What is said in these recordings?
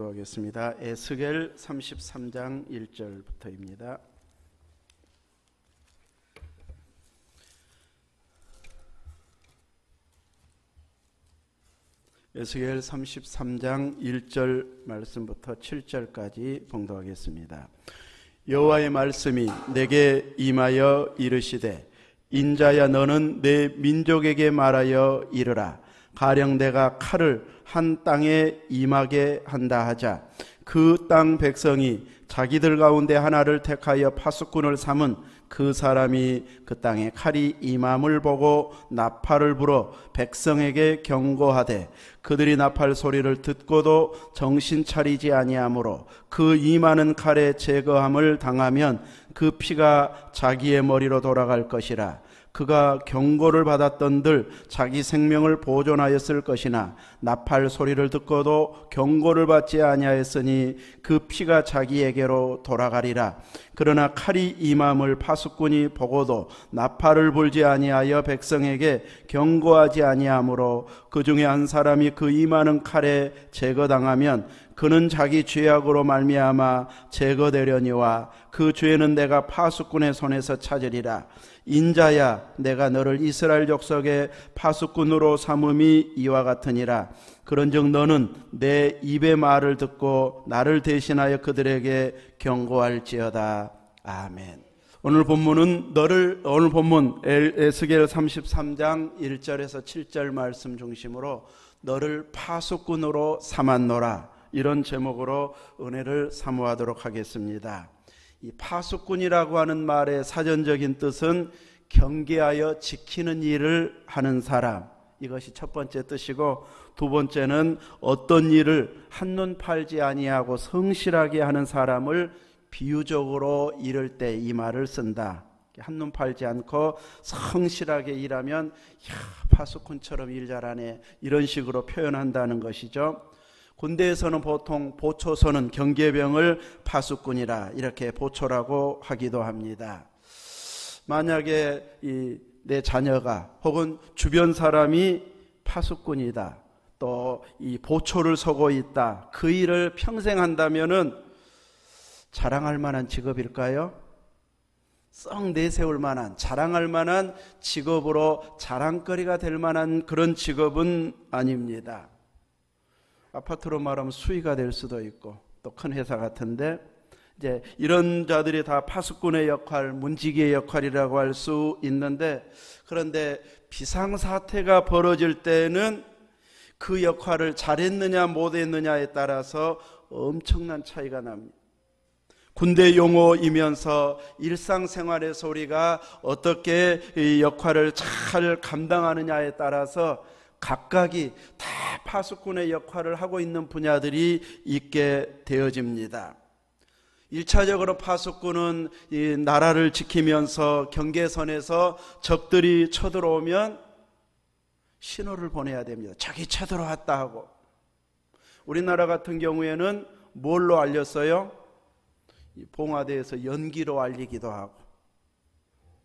하겠습니다. 에스겔 33장 1절부터입니다. 에스겔 33장 1절 말씀부터 7절까지 봉독하겠습니다. 여호와의 말씀이 내게 임하여 이르시되, 인자야, 너는 내 민족에게 말하여 이르라. 가령 내가 칼을 한 땅에 임하게 한다 하자. 그 땅 백성이 자기들 가운데 하나를 택하여 파수꾼을 삼은 그 사람이 그 땅에 칼이 임함을 보고 나팔을 불어 백성에게 경고하되, 그들이 나팔 소리를 듣고도 정신 차리지 아니하므로 그 임하는 칼의 제거함을 당하면 그 피가 자기의 머리로 돌아갈 것이라. 그가 경고를 받았던들 자기 생명을 보존하였을 것이나 나팔 소리를 듣고도 경고를 받지 아니하였으니 그 피가 자기에게로 돌아가리라. 그러나 칼이 임함을 파수꾼이 보고도 나팔을 불지 아니하여 백성에게 경고하지 아니하므로 그 중에 한 사람이 그 임하는 칼에 제거당하면 그는 자기 죄악으로 말미암아 제거되려니와 그 죄는 내가 파수꾼의 손에서 찾으리라. 인자야, 내가 너를 이스라엘 족속의 파수꾼으로 삼음이 이와 같으니라. 그런즉 너는 내 입의 말을 듣고 나를 대신하여 그들에게 경고할지어다. 아멘. 오늘 본문 에스겔 33장 1절에서 7절 말씀 중심으로 너를 파수꾼으로 삼았노라, 이런 제목으로 은혜를 사모하도록 하겠습니다. 이 파수꾼이라고 하는 말의 사전적인 뜻은 경계하여 지키는 일을 하는 사람, 이것이 첫 번째 뜻이고, 두 번째는 어떤 일을 한눈 팔지 아니하고 성실하게 하는 사람을 비유적으로 이를 때 이 말을 쓴다. 한눈 팔지 않고 성실하게 일하면, 파수꾼처럼 일 잘하네, 이런 식으로 표현한다는 것이죠. 군대에서는 보통 보초서는 경계병을 파수꾼이라 이렇게 보초라고 하기도 합니다. 만약에 내 자녀가 혹은 주변 사람이 파수꾼이다, 또 이 보초를 서고 있다, 그 일을 평생 한다면은 자랑할 만한 직업일까요? 썩 내세울 만한, 자랑할 만한 직업으로 자랑거리가 될 만한 그런 직업은 아닙니다. 아파트로 말하면 수의가 될 수도 있고, 또 큰 회사 같은데, 이제 이런 자들이 다 파수꾼의 역할, 문지기의 역할이라고 할 수 있는데, 그런데 비상사태가 벌어질 때는 그 역할을 잘했느냐 못했느냐에 따라서 엄청난 차이가 납니다. 군대 용어이면서 일상생활에서 우리가 어떻게 이 역할을 잘 감당하느냐에 따라서 각각이 다 파수꾼의 역할을 하고 있는 분야들이 있게 되어집니다. 1차적으로 파수꾼은 이 나라를 지키면서 경계선에서 적들이 쳐들어오면 신호를 보내야 됩니다. 적이 쳐들어왔다 하고. 우리나라 같은 경우에는 뭘로 알렸어요? 봉화대에서 연기로 알리기도 하고,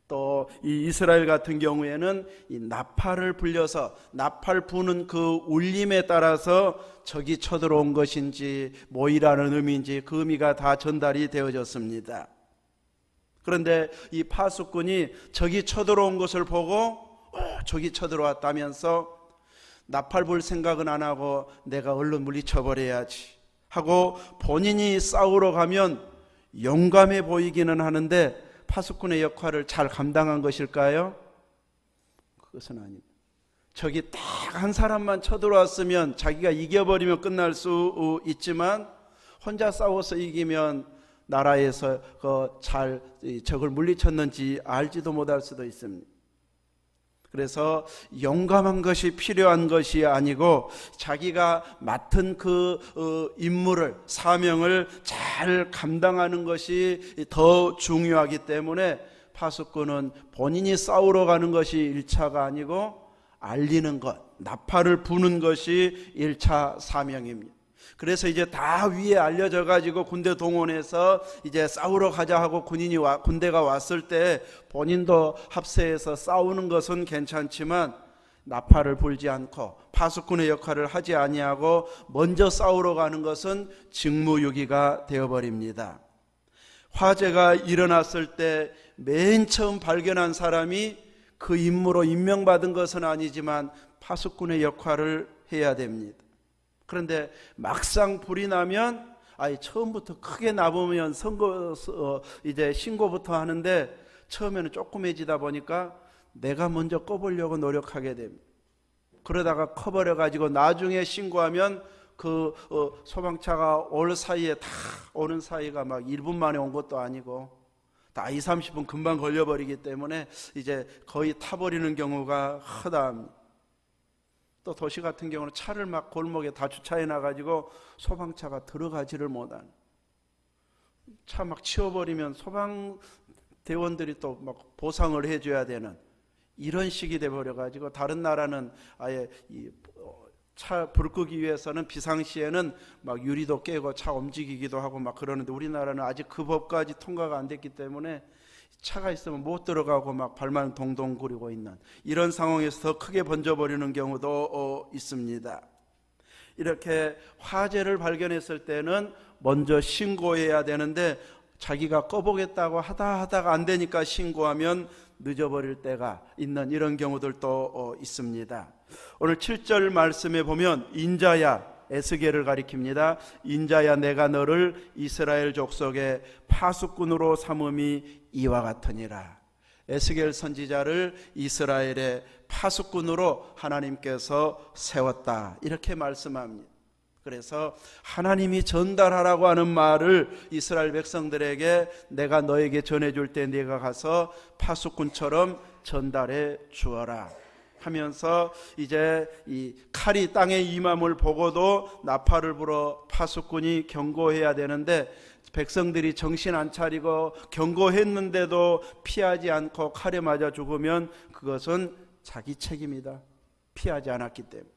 또 이 이스라엘 같은 경우에는 이 나팔을 불려서 나팔 부는 그 울림에 따라서 적이 쳐들어온 것인지 모이라는 의미인지 그 의미가 다 전달이 되어졌습니다. 그런데 이 파수꾼이 적이 쳐들어온 것을 보고 적이 쳐들어왔다면서 나팔 불 생각은 안 하고 내가 얼른 물리쳐버려야지 하고 본인이 싸우러 가면 용감해 보이기는 하는데 파수꾼의 역할을 잘 감당한 것일까요? 그것은 아닙니다. 적이 딱 한 사람만 쳐들어왔으면 자기가 이겨버리면 끝날 수 있지만, 혼자 싸워서 이기면 나라에서 잘 적을 물리쳤는지 알지도 못할 수도 있습니다. 그래서 용감한 것이 필요한 것이 아니고 자기가 맡은 그 임무를, 사명을 잘 감당하는 것이 더 중요하기 때문에 파수꾼은 본인이 싸우러 가는 것이 1차가 아니고 알리는 것, 나팔을 부는 것이 1차 사명입니다. 그래서 이제 다 위에 알려져 가지고 군대 동원해서 이제 싸우러 가자 하고 군대가 왔을 때 본인도 합세해서 싸우는 것은 괜찮지만 나팔을 불지 않고 파수꾼의 역할을 하지 아니하고 먼저 싸우러 가는 것은 직무유기가 되어버립니다. 화재가 일어났을 때 맨 처음 발견한 사람이 그 임무로 임명받은 것은 아니지만 파수꾼의 역할을 해야 됩니다. 그런데 막상 불이 나면 처음부터 크게 나보면 이제 신고부터 하는데 처음에는 조그매지다 보니까 내가 먼저 꺼보려고 노력하게 됩니다. 그러다가 커버려 가지고 나중에 신고하면 그 소방차가 올 사이에 다 오는 사이가 막 1분 만에 온 것도 아니고 다 20, 30분 금방 걸려버리기 때문에 이제 거의 타버리는 경우가 허다합니다. 또 도시 같은 경우는 차를 막 골목에 다 주차해 놔가지고 소방차가 들어가지를 못하는, 차 막 치워버리면 소방대원들이 또 막 보상을 해줘야 되는 이런 식이 돼버려가지고, 다른 나라는 아예 차 불 끄기 위해서는 비상시에는 막 유리도 깨고 차 움직이기도 하고 막 그러는데, 우리나라는 아직 그 법까지 통과가 안 됐기 때문에 차가 있으면 못 들어가고 막 발만 동동 구르고 있는 이런 상황에서 더 크게 번져버리는 경우도 있습니다. 이렇게 화재를 발견했을 때는 먼저 신고해야 되는데, 자기가 꺼보겠다고 하다가 안 되니까 신고하면 늦어버릴 때가 있는 이런 경우들도 있습니다. 오늘 7절 말씀에 보면 인자야, 에스겔을 가리킵니다. 인자야, 내가 너를 이스라엘 족속의 파수꾼으로 삼음이 이와 같으니라. 에스겔 선지자를 이스라엘의 파수꾼으로 하나님께서 세웠다, 이렇게 말씀합니다. 그래서 하나님이 전달하라고 하는 말을 이스라엘 백성들에게 내가 너에게 전해줄 때 네가 가서 파수꾼처럼 전달해 주어라 하면서, 이제 이 칼이 땅에 임함을 보고도 나팔을 불어 파수꾼이 경고해야 되는데, 백성들이 정신 안 차리고 경고했는데도 피하지 않고 칼에 맞아 죽으면 그것은 자기 책임이다, 피하지 않았기 때문에.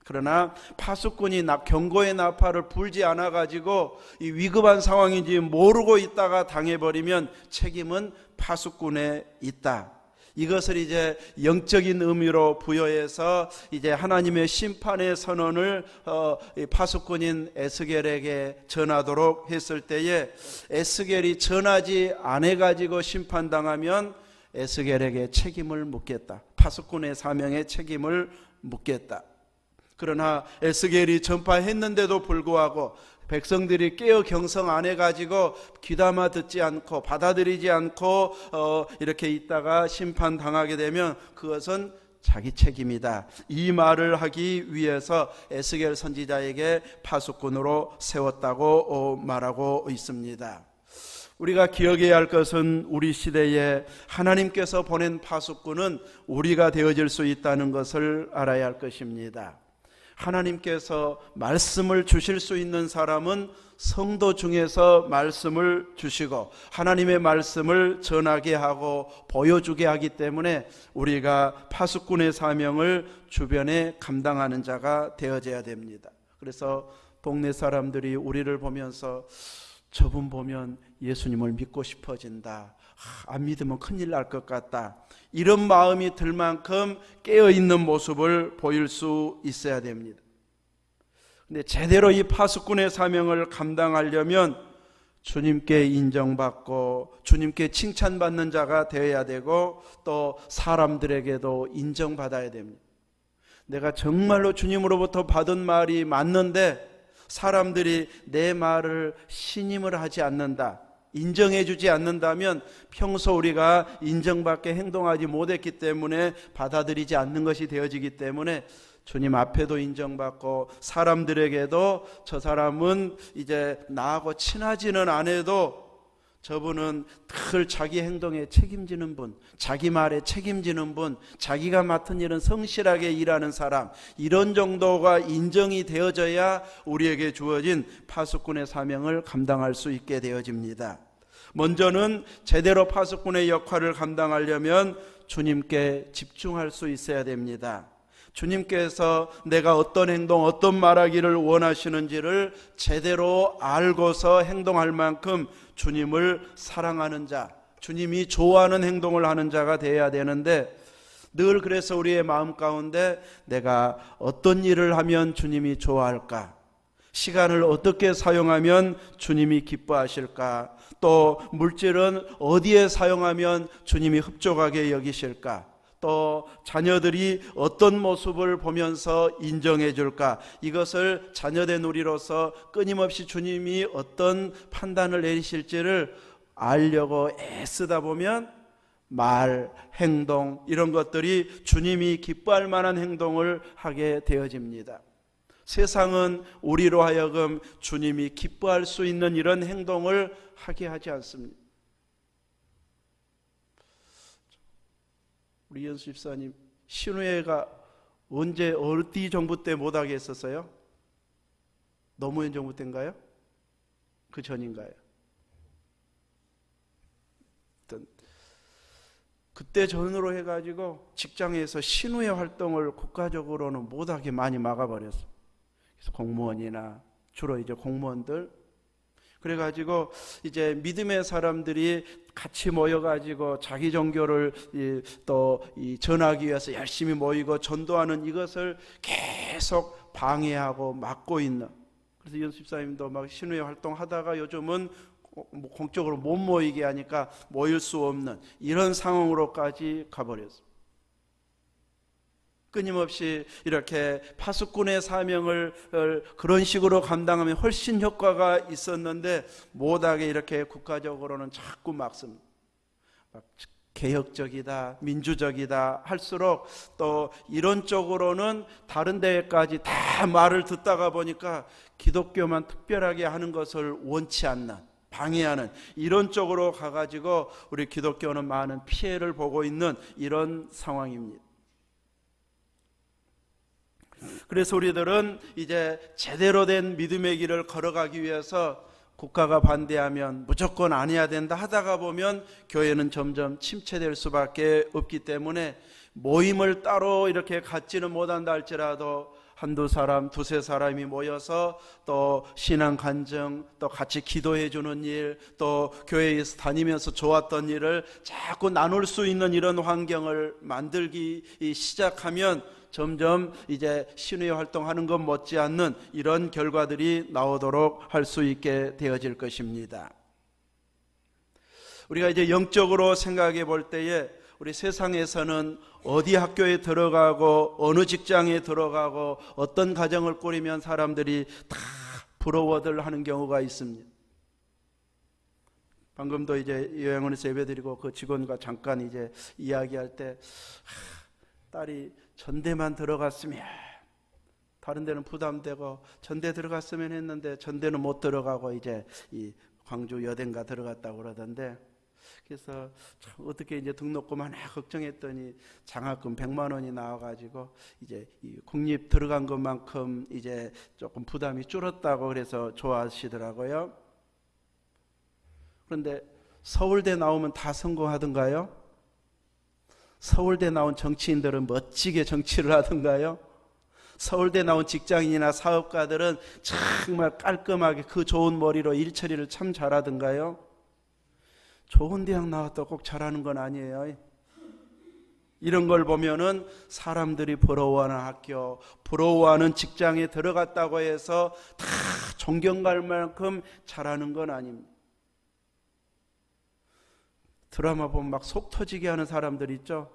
그러나 파수꾼이 경고의 나팔을 불지 않아 가지고 이 위급한 상황인지 모르고 있다가 당해버리면 책임은 파수꾼에 있다. 이것을 이제 영적인 의미로 부여해서 이제 하나님의 심판의 선언을 파수꾼인 에스겔에게 전하도록 했을 때에, 에스겔이 전하지 않아 가지고 심판당하면 에스겔에게 책임을 묻겠다, 파수꾼의 사명에 책임을 묻겠다. 그러나 에스겔이 전파했는데도 불구하고 백성들이 깨어 경성 안 해가지고 귀담아 듣지 않고 받아들이지 않고 이렇게 있다가 심판당하게 되면 그것은 자기 책임이다. 이 말을 하기 위해서 에스겔 선지자에게 파수꾼으로 세웠다고 말하고 있습니다. 우리가 기억해야 할 것은, 우리 시대에 하나님께서 보낸 파수꾼은 우리가 되어질 수 있다는 것을 알아야 할 것입니다. 하나님께서 말씀을 주실 수 있는 사람은 성도 중에서 말씀을 주시고 하나님의 말씀을 전하게 하고 보여주게 하기 때문에 우리가 파수꾼의 사명을 주변에 감당하는 자가 되어져야 됩니다. 그래서 동네 사람들이 우리를 보면서 저분 보면 예수님을 믿고 싶어진다, 안 믿으면 큰일 날 것 같다, 이런 마음이 들 만큼 깨어있는 모습을 보일 수 있어야 됩니다. 근데 제대로 이 파수꾼의 사명을 감당하려면 주님께 인정받고 주님께 칭찬받는 자가 되어야 되고, 또 사람들에게도 인정받아야 됩니다. 내가 정말로 주님으로부터 받은 말이 맞는데 사람들이 내 말을 신임을 하지 않는다, 인정해 주지 않는다면 평소 우리가 인정받게 행동하지 못했기 때문에 받아들이지 않는 것이 되어지기 때문에, 주님 앞에도 인정받고 사람들에게도 저 사람은 이제 나하고 친하지는 않아도 저분은 늘 자기 행동에 책임지는 분, 자기 말에 책임지는 분, 자기가 맡은 일은 성실하게 일하는 사람, 이런 정도가 인정이 되어져야 우리에게 주어진 파수꾼의 사명을 감당할 수 있게 되어집니다. 먼저는 제대로 파수꾼의 역할을 감당하려면 주님께 집중할 수 있어야 됩니다. 주님께서 내가 어떤 행동, 어떤 말하기를 원하시는지를 제대로 알고서 행동할 만큼 주님을 사랑하는 자, 주님이 좋아하는 행동을 하는 자가 되어야 되는데, 늘 그래서 우리의 마음 가운데 내가 어떤 일을 하면 주님이 좋아할까? 시간을 어떻게 사용하면 주님이 기뻐하실까? 또 물질은 어디에 사용하면 주님이 흡족하게 여기실까? 또 자녀들이 어떤 모습을 보면서 인정해 줄까? 이것을 자녀된 우리로서 끊임없이 주님이 어떤 판단을 내리실지를 알려고 애쓰다 보면 말, 행동 이런 것들이 주님이 기뻐할 만한 행동을 하게 되어집니다. 세상은 우리로 하여금 주님이 기뻐할 수 있는 이런 행동을 하게 하지 않습니다. 우리 연수 집사님 신우회가 언제 어디 정부 때 못하게 했었어요? 노무현 정부 때인가요? 그 전인가요? 그때 전으로 해가지고 직장에서 신우회 활동을 국가적으로는 못하게 많이 막아버렸어. 그래서 공무원이나 주로 이제 공무원들 그래가지고 이제 믿음의 사람들이 같이 모여가지고 자기 종교를 또 전하기 위해서 열심히 모이고 전도하는 이것을 계속 방해하고 막고 있는. 그래서 연수집사님도 막 신우회 활동하다가 요즘은 공적으로 못 모이게 하니까 모일 수 없는 이런 상황으로까지 가버렸습니다. 끊임없이 이렇게 파수꾼의 사명을 그런 식으로 감당하면 훨씬 효과가 있었는데 못하게 이렇게 국가적으로는 자꾸 막습니다. 막 개혁적이다, 민주적이다 할수록 또 이런 쪽으로는 다른 데까지 다 말을 듣다가 보니까 기독교만 특별하게 하는 것을 원치 않는, 방해하는 이런 쪽으로 가가지고 우리 기독교는 많은 피해를 보고 있는 이런 상황입니다. 그래서 우리들은 이제 제대로 된 믿음의 길을 걸어가기 위해서 국가가 반대하면 무조건 안 해야 된다 하다가 보면 교회는 점점 침체될 수밖에 없기 때문에 모임을 따로 이렇게 갖지는 못한다 할지라도 한두 사람, 두세 사람이 모여서 또 신앙 간증, 또 같이 기도해 주는 일, 또 교회에서 다니면서 좋았던 일을 자꾸 나눌 수 있는 이런 환경을 만들기 시작하면 점점 이제 신우회 활동하는 것 못지않는 이런 결과들이 나오도록 할 수 있게 되어질 것입니다. 우리가 이제 영적으로 생각해 볼 때에 우리 세상에서는 어디 학교에 들어가고 어느 직장에 들어가고 어떤 가정을 꾸리면 사람들이 다 부러워들 하는 경우가 있습니다. 방금도 이제 요양원에서 예배드리고 그 직원과 잠깐 이제 이야기할 때 딸이 전대만 들어갔으면, 다른 데는 부담되고 전대 들어갔으면 했는데 전대는 못 들어가고 이제 이 광주 여대인가 들어갔다고 그러던데, 그래서 참 어떻게 이제 등록금 하나 걱정했더니 장학금 100만 원이 나와가지고 이제 이 국립 들어간 것만큼 이제 조금 부담이 줄었다고 그래서 좋아하시더라고요. 그런데 서울대 나오면 다 성공하던가요? 서울대 나온 정치인들은 멋지게 정치를 하던가요? 서울대 나온 직장인이나 사업가들은 정말 깔끔하게 그 좋은 머리로 일 처리를 참 잘하던가요? 좋은 대학 나왔다고 꼭 잘하는 건 아니에요. 이런 걸 보면은 사람들이 부러워하는 학교, 부러워하는 직장에 들어갔다고 해서 다 존경할 만큼 잘하는 건 아닙니다. 드라마 보면 막 속 터지게 하는 사람들 있죠?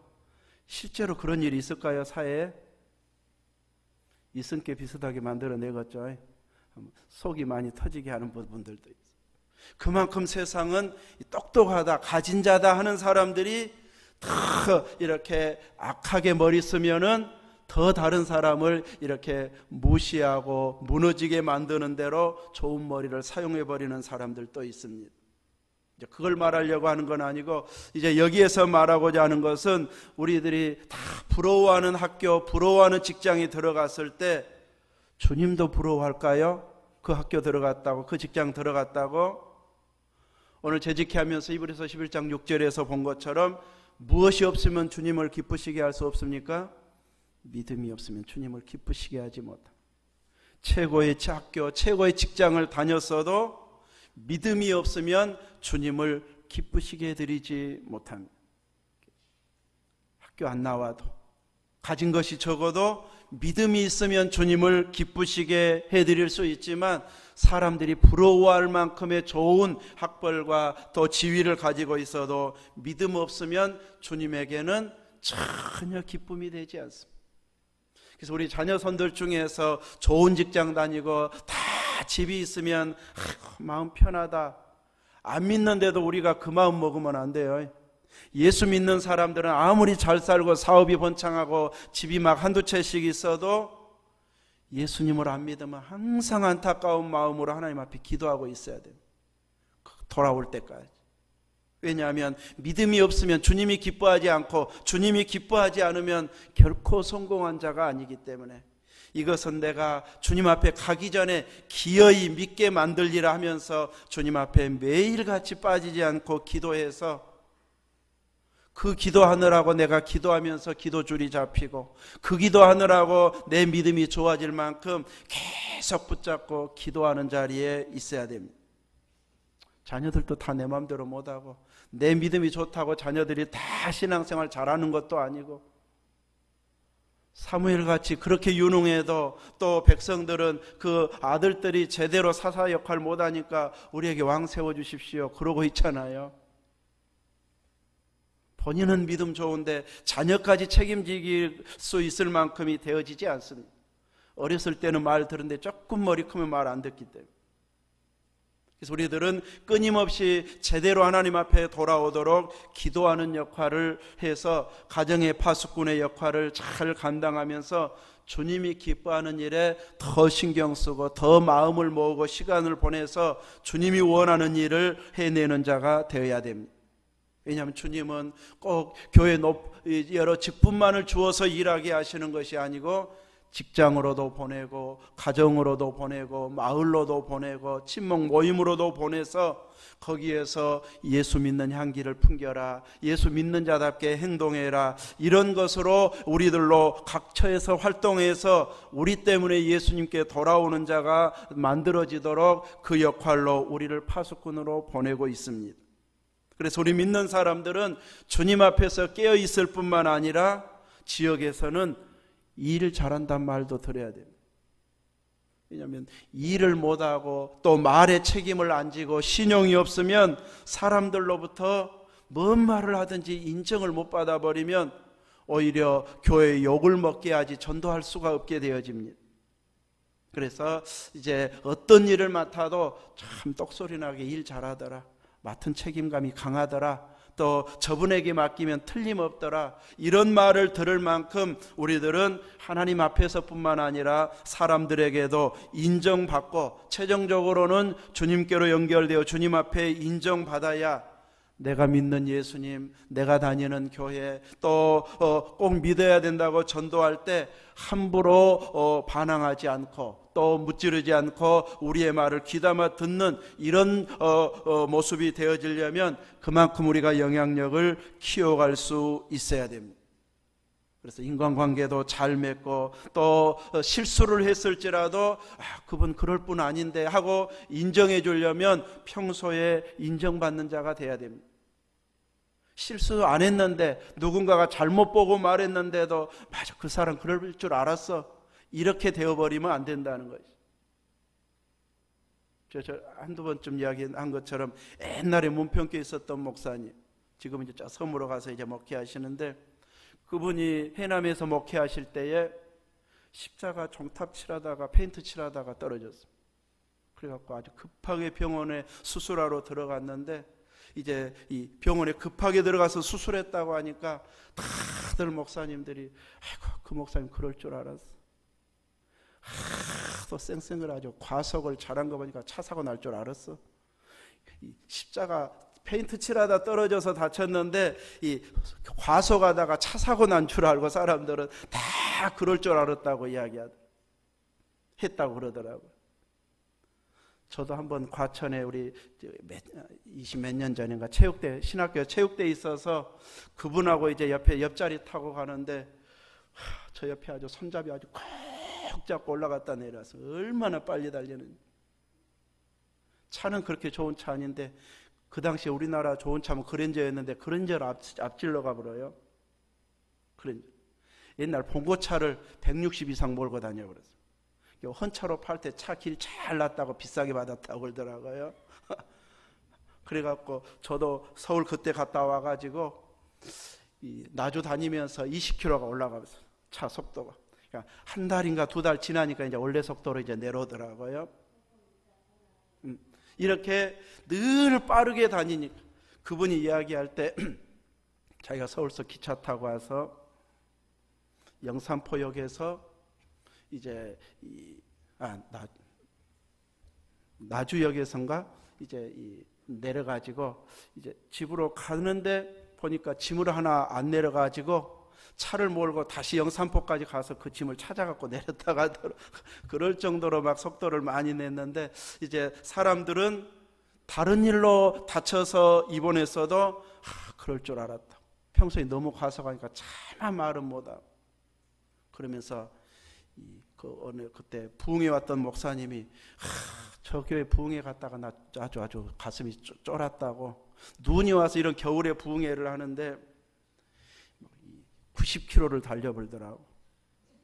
실제로 그런 일이 있을까요, 사회에? 이승께 비슷하게 만들어내겠죠. 속이 많이 터지게 하는 부분들도 있어요. 그만큼 세상은 똑똑하다, 가진 자다 하는 사람들이 더 이렇게 악하게 머리 쓰면은 더 다른 사람을 이렇게 무시하고 무너지게 만드는 대로 좋은 머리를 사용해버리는 사람들도 있습니다. 이제 그걸 말하려고 하는 건 아니고, 이제 여기에서 말하고자 하는 것은 우리들이 다 부러워하는 학교, 부러워하는 직장에 들어갔을 때 주님도 부러워할까요? 그 학교 들어갔다고, 그 직장 들어갔다고? 오늘 재직하면서 히브리서 11장 6절에서 본 것처럼 무엇이 없으면 주님을 기쁘시게 할 수 없습니까? 믿음이 없으면 주님을 기쁘시게 하지 못합니다. 최고의 학교, 최고의 직장을 다녔어도 믿음이 없으면 주님을 기쁘시게 해드리지 못합니다. 학교 안 나와도, 가진 것이 적어도 믿음이 있으면 주님을 기쁘시게 해드릴 수 있지만, 사람들이 부러워할 만큼의 좋은 학벌과 또 지위를 가지고 있어도 믿음 없으면 주님에게는 전혀 기쁨이 되지 않습니다. 그래서 우리 자녀손들 중에서 좋은 직장 다니고 다 집이 있으면 마음 편하다, 안 믿는데도 우리가 그 마음 먹으면 안 돼요. 예수 믿는 사람들은 아무리 잘 살고 사업이 번창하고 집이 막 한두 채씩 있어도 예수님을 안 믿으면 항상 안타까운 마음으로 하나님 앞에 기도하고 있어야 돼요. 돌아올 때까지. 왜냐하면 믿음이 없으면 주님이 기뻐하지 않고, 주님이 기뻐하지 않으면 결코 성공한 자가 아니기 때문에, 이것은 내가 주님 앞에 가기 전에 기어이 믿게 만들리라 하면서 주님 앞에 매일같이 빠지지 않고 기도해서, 그 기도하느라고 내가 기도하면서 기도줄이 잡히고, 그 기도하느라고 내 믿음이 좋아질 만큼 계속 붙잡고 기도하는 자리에 있어야 됩니다. 자녀들도 다 내 마음대로 못하고, 내 믿음이 좋다고 자녀들이 다 신앙생활 잘하는 것도 아니고, 사무엘같이 그렇게 유능해도 또 백성들은 그 아들들이 제대로 사사 역할 못하니까 우리에게 왕 세워주십시오 그러고 있잖아요. 본인은 믿음 좋은데 자녀까지 책임질 수 있을 만큼이 되어지지 않습니다. 어렸을 때는 말 들었는데 조금 머리 크면 말 안 듣기 때문에. 그래서 우리들은 끊임없이 제대로 하나님 앞에 돌아오도록 기도하는 역할을 해서 가정의 파수꾼의 역할을 잘 감당하면서 주님이 기뻐하는 일에 더 신경 쓰고 더 마음을 모으고 시간을 보내서 주님이 원하는 일을 해내는 자가 되어야 됩니다. 왜냐하면 주님은 꼭 교회 여러 직분만을 주어서 일하게 하시는 것이 아니고, 직장으로도 보내고 가정으로도 보내고 마을로도 보내고 친목 모임으로도 보내서 거기에서 예수 믿는 향기를 풍겨라, 예수 믿는 자답게 행동해라, 이런 것으로 우리들로 각처에서 활동해서 우리 때문에 예수님께 돌아오는 자가 만들어지도록 그 역할로 우리를 파수꾼으로 보내고 있습니다. 그래서 우리 믿는 사람들은 주님 앞에서 깨어 있을 뿐만 아니라 지역에서는 일 잘한단 말도 들어야 됩니다. 왜냐하면 일을 못하고 또 말에 책임을 안 지고 신용이 없으면 사람들로부터 뭔 말을 하든지 인정을 못 받아버리면 오히려 교회에 욕을 먹게 하지 전도할 수가 없게 되어집니다. 그래서 이제 어떤 일을 맡아도 참 똑소리나게 일 잘하더라, 맡은 책임감이 강하더라, 또 저분에게 맡기면 틀림없더라, 이런 말을 들을 만큼 우리들은 하나님 앞에서뿐만 아니라 사람들에게도 인정받고, 최종적으로는 주님께로 연결되어 주님 앞에 인정받아야 내가 믿는 예수님, 내가 다니는 교회, 또 꼭 믿어야 된다고 전도할 때 함부로 반항하지 않고 또 무찌르지 않고 우리의 말을 귀담아 듣는 이런 모습이 되어지려면 그만큼 우리가 영향력을 키워갈 수 있어야 됩니다. 그래서 인간관계도 잘 맺고 또 실수를 했을지라도 그분 그럴 분 아닌데 하고 인정해 주려면 평소에 인정받는 자가 돼야 됩니다. 실수 안 했는데 누군가가 잘못 보고 말했는데도 맞아, 그 사람 그럴 줄 알았어, 이렇게 되어버리면 안 된다는 거죠. 저 한두 번쯤 이야기한 것처럼 옛날에 문평교에 있었던 목사님, 지금 이제 섬으로 가서 이제 목회하시는데, 그분이 해남에서 목회하실 때에 십자가 종탑 칠하다가 페인트 칠하다가 떨어졌어요. 그래갖고 아주 급하게 병원에 수술하러 들어갔는데, 이제 이 병원에 급하게 들어가서 수술했다고 하니까 다들 목사님들이 아이고 그 목사님 그럴 줄 알았어, 또 쌩쌩을 아주 과속을 잘한 거 보니까 차 사고 날 줄 알았어, 이 십자가 페인트 칠하다 떨어져서 다쳤는데 이 과속하다가 차 사고 난 줄 알고 사람들은 다 그럴 줄 알았다고 했다고 그러더라고요. 저도 한번 과천에 우리 20몇 년 전인가 체육대, 신학교 체육대에 있어서 그분하고 이제 옆자리 타고 가는데 저 옆에 아주 손잡이 아주 콕 잡고 올라갔다 내려서 얼마나 빨리 달리는지. 차는 그렇게 좋은 차 아닌데 그 당시에 우리나라 좋은 차면 그랜저였는데 그랜저를 앞질러 가버려요. 그런 옛날 봉고차를 160 이상 몰고 다녀버렸어요. 헌차로 팔 때 차 길 잘 났다고 비싸게 받았다고 그러더라고요. 그래갖고 저도 서울 그때 갔다 와가지고 나주 다니면서 20km가 올라가면서 차 속도가, 그러니까 한 달인가 두 달 지나니까 이제 원래 속도로 이제 내려오더라고요. 이렇게 늘 빠르게 다니니까 그분이 이야기할 때 자기가 서울서 기차 타고 와서 영산포역에서 이제 나주역에선가 이제 내려가지고 이제 집으로 가는데 보니까 짐을 하나 안 내려가지고 차를 몰고 다시 영산포까지 가서 그 짐을 찾아갖고 내렸다가 그럴 정도로 막 속도를 많이 냈는데, 이제 사람들은 다른 일로 다쳐서 입원했어도 그럴 줄 알았다. 평소에 너무 과속하니까 차마 말은 못하고. 그러면서 그때 부흥회 왔던 목사님이 저 교회 부흥회 갔다가 나 아주 가슴이 쫄았다고. 눈이 와서 이런 겨울에 부흥회를 하는데 90km를 달려버리더라고.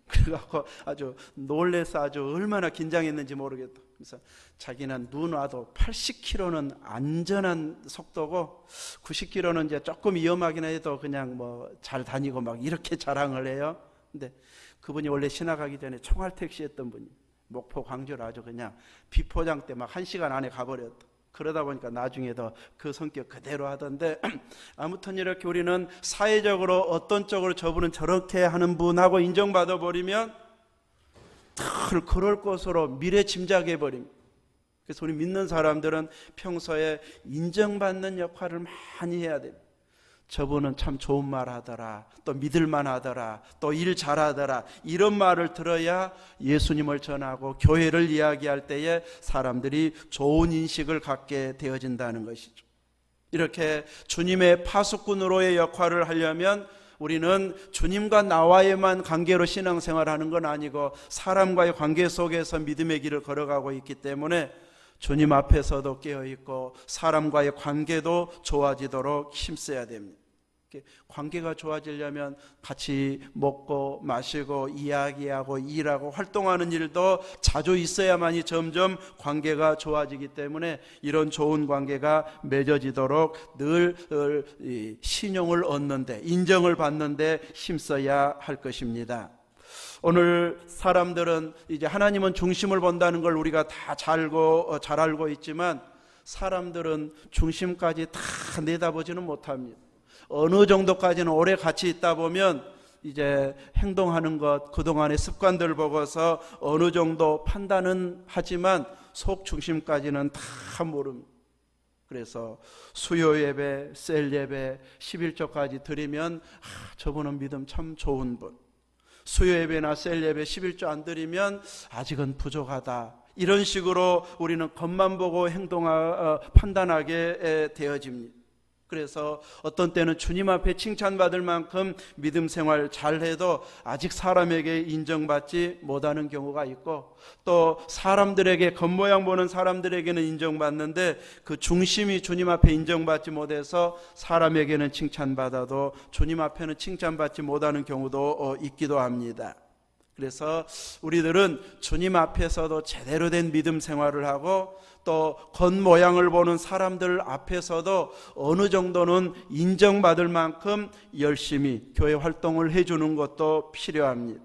그래갖고 아주 놀래서 아주 얼마나 긴장했는지 모르겠다. 그래서 자기는 눈 와도 80km는 안전한 속도고 90km는 이제 조금 위험하긴 해도 그냥 뭐 잘 다니고 막 이렇게 자랑을 해요. 근데 그분이 원래 신학하기 전에 총알택시 했던 분이 목포 광주를 아주 그냥 비포장 때 막 1시간 안에 가버렸다. 그러다 보니까 나중에도 그 성격 그대로 하던데, 아무튼 이렇게 우리는 사회적으로 어떤 쪽으로 저분은 저렇게 하는 분하고 인정받아 버리면 늘 그럴 것으로 미래 짐작해 버립니다. 그래서 우리 믿는 사람들은 평소에 인정받는 역할을 많이 해야 됩니다. 저분은 참 좋은 말 하더라, 또 믿을만 하더라, 또 일 잘하더라, 이런 말을 들어야 예수님을 전하고 교회를 이야기할 때에 사람들이 좋은 인식을 갖게 되어진다는 것이죠. 이렇게 주님의 파수꾼으로의 역할을 하려면 우리는 주님과 나와의만 관계로 신앙생활하는 건 아니고 사람과의 관계 속에서 믿음의 길을 걸어가고 있기 때문에 주님 앞에서도 깨어있고 사람과의 관계도 좋아지도록 힘써야 됩니다. 관계가 좋아지려면 같이 먹고 마시고 이야기하고 일하고 활동하는 일도 자주 있어야만이 점점 관계가 좋아지기 때문에 이런 좋은 관계가 맺어지도록 늘 신용을 얻는데, 인정을 받는데 힘써야 할 것입니다. 오늘 사람들은 이제 하나님은 중심을 본다는 걸 우리가 다 잘 알고 있지만 사람들은 중심까지 다 내다보지는 못합니다. 어느 정도까지는 오래 같이 있다 보면 이제 행동하는 것, 그동안의 습관들 보고서 어느 정도 판단은 하지만 속 중심까지는 다 모릅니다. 그래서 수요 예배, 셀 예배, 11조까지 드리면 저분은 믿음 참 좋은 분. 수요 예배나 셀 예배 11조 안 드리면 아직은 부족하다. 이런 식으로 우리는 겉만 보고 판단하게 되어집니다. 그래서 어떤 때는 주님 앞에 칭찬받을 만큼 믿음 생활 잘해도 아직 사람에게 인정받지 못하는 경우가 있고, 또 사람들에게 겉모양 보는 사람들에게는 인정받는데 그 중심이 주님 앞에 인정받지 못해서 사람에게는 칭찬받아도 주님 앞에는 칭찬받지 못하는 경우도 있기도 합니다. 그래서 우리들은 주님 앞에서도 제대로 된 믿음 생활을 하고 또 겉모양을 보는 사람들 앞에서도 어느 정도는 인정받을 만큼 열심히 교회 활동을 해주는 것도 필요합니다.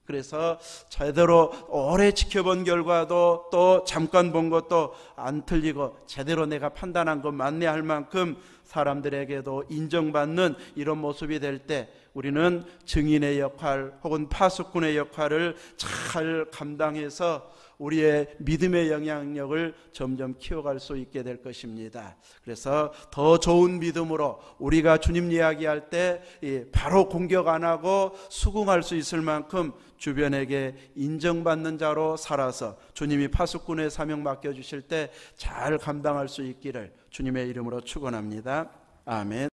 그래서 제대로 오래 지켜본 결과도 또 잠깐 본 것도 안 틀리고 제대로 내가 판단한 것 맞네 할 만큼 사람들에게도 인정받는 이런 모습이 될 때 우리는 증인의 역할 혹은 파수꾼의 역할을 잘 감당해서 우리의 믿음의 영향력을 점점 키워갈 수 있게 될 것입니다. 그래서 더 좋은 믿음으로 우리가 주님 이야기할 때 바로 공격 안 하고 수긍할 수 있을 만큼 주변에게 인정받는 자로 살아서 주님이 파수꾼의 사명 맡겨주실 때 잘 감당할 수 있기를 주님의 이름으로 축원합니다. 아멘.